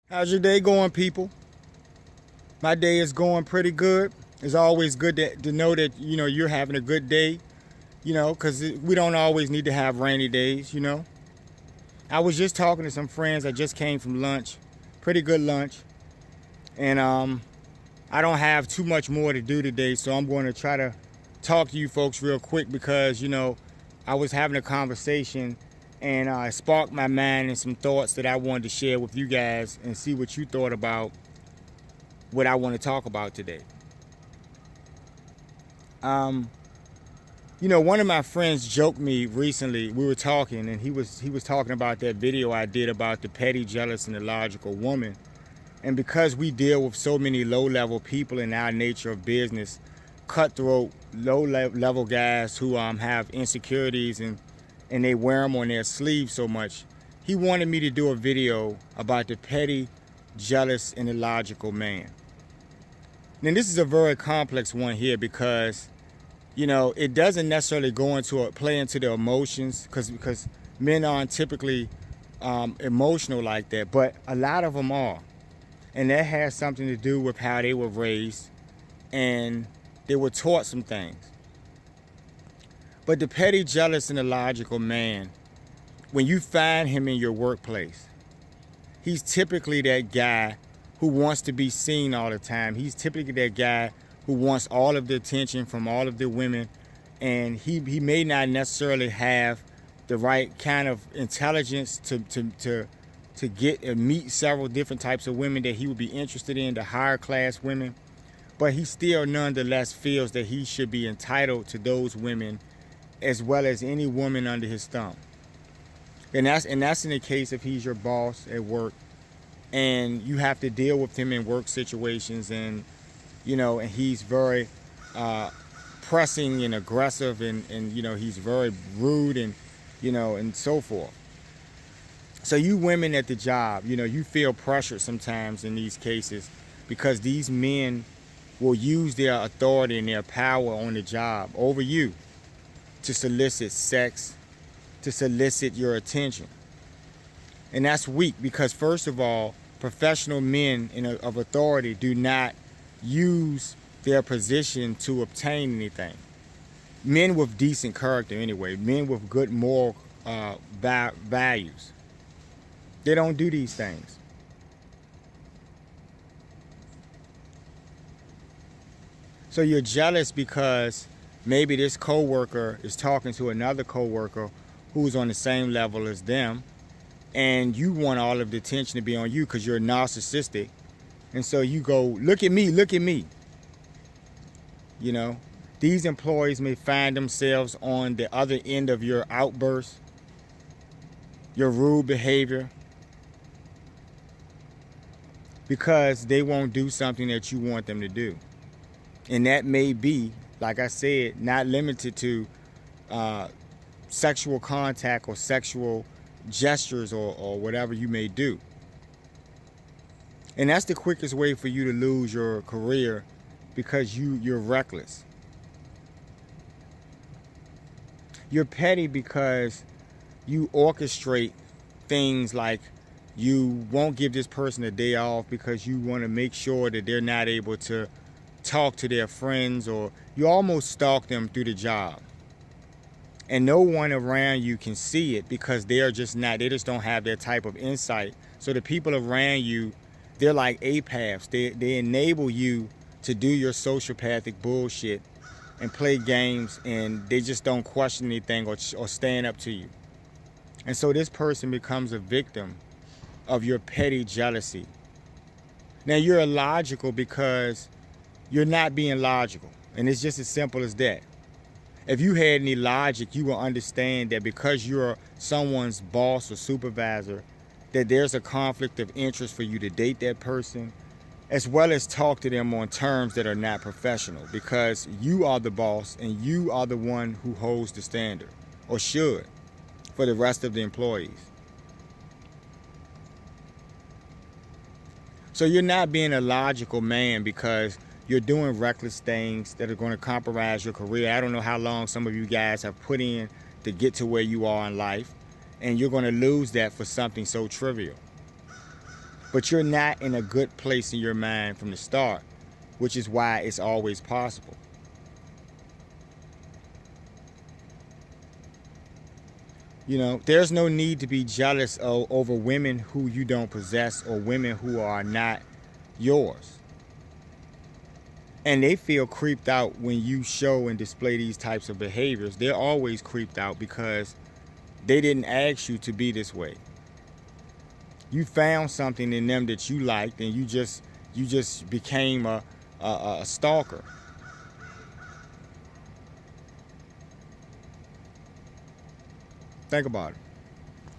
How's your day going, people? My day is going pretty good. It's always good to know that you're having a good day. Because we don't always need to have rainy days. I was just talking to some friends. I just came from lunch, pretty good lunch, and I don't have too much more to do today, so I'm going to try to talk to you folks real quick because I was having a conversation and it sparked my mind and some thoughts that I wanted to share with you guys and see what you thought about what I want to talk about today. One of my friends joked me recently. We were talking, and he was talking about that video I did about the petty, jealous, and illogical woman. And because we deal with so many low-level people in our nature of business, cutthroat, low-level guys who have insecurities and they wear them on their sleeves so much, he wanted me to do a video about the petty, jealous, and illogical man. Now, this is a very complex one here because it doesn't necessarily play into the emotions because men aren't typically emotional like that, but a lot of them are. And that has something to do with how they were raised and they were taught some things. But the petty, jealous, and illogical man, when you find him in your workplace, he's typically that guy who wants to be seen all the time. He's typically that guy who wants all of the attention from all of the women, and he may not necessarily have the right kind of intelligence to get and meet several different types of women that he would be interested in, the higher class women, but he still nonetheless feels that he should be entitled to those women as well as any woman under his thumb. And that's in the case if he's your boss at work and you have to deal with him in work situations and he's very pressing and aggressive and he's very rude and and so forth. So you women at the job, you feel pressured sometimes in these cases because these men will use their authority and their power on the job over you to solicit sex, to solicit your attention. And that's weak because, first of all, professional men of authority do not use their position to obtain anything. Men with decent character anyway, men with good moral values, they don't do these things. So you're jealous because maybe this coworker is talking to another coworker who's on the same level as them, and you want all of the attention to be on you because you're narcissistic. And so you go, look at me, look at me. These employees may find themselves on the other end of your outburst, your rude behavior, because they won't do something that you want them to do. And that may be, like I said, not limited to sexual contact or sexual gestures or whatever you may do. And that's the quickest way for you to lose your career because you're reckless. You're petty because you orchestrate things like you won't give this person a day off because you want to make sure that they're not able to talk to their friends, or you almost stalk them through the job. And no one around you can see it because they just don't have that type of insight. So the people around you, they're like apaths. They enable you to do your sociopathic bullshit and play games, and they just don't question anything or stand up to you. And so this person becomes a victim of your petty jealousy. Now you're illogical because you're not being logical, and it's just as simple as that. If you had any logic, you will understand that because you're someone's boss or supervisor, that there's a conflict of interest for you to date that person, as well as talk to them on terms that are not professional, because you are the boss and you are the one who holds the standard, or should, for the rest of the employees. So you're not being a logical man because you're doing reckless things that are going to compromise your career. I don't know how long some of you guys have put in to get to where you are in life, and you're going to lose that for something so trivial. But you're not in a good place in your mind from the start, which is why it's always possible. You know, there's no need to be jealous over women who you don't possess or women who are not yours. And they feel creeped out when you show and display these types of behaviors. They're always creeped out because they didn't ask you to be this way. You found something in them that you liked, and you just became a stalker. Think about it.